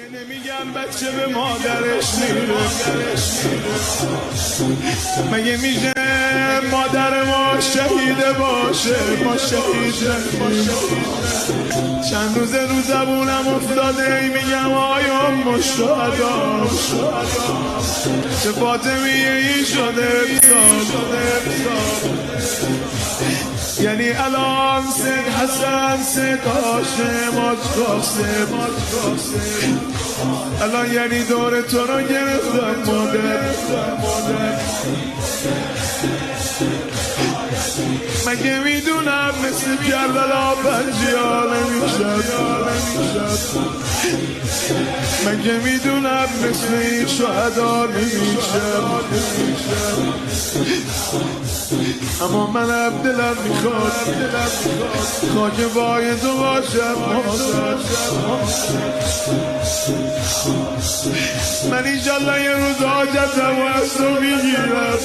نمیگن بچه به مادرش میره، مگه میشه مادر ما شهیده باشه؟ ما شهیده چند روزه رو زبونم افتاده ای میگم آیا مشهدا چه فاطمیه این شده یعنی الان سید حسن سید هاشم آج قاسم الان یعنی دور تو رو گرفتم مادر مگه میدونم مثل کربلا پنجیال نمیشد مگه میدونم مثل این شهدا نمیشد اما من دلم میخواد خاک بای تو باشم مادر من ایشالله یه روز حاجتم و از تو میگیرم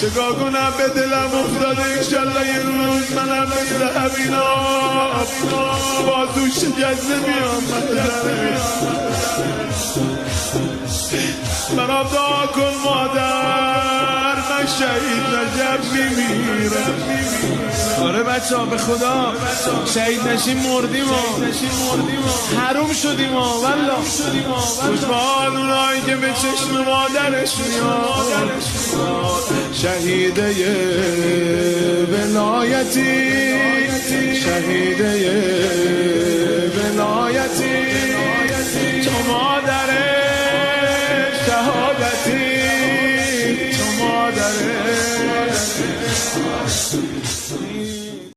چگاه کنم به دلم افتاده ایشالله یه روز منم مثل همینا با تو شکسته بیام برام دعا کن مادر من شهید نجب میمیرم آره بچه ها به خدا شهید نشیم مردیم حروم شدیم والله خوشبال اونایی که به چشم مادرش میاد شهیده ولایتی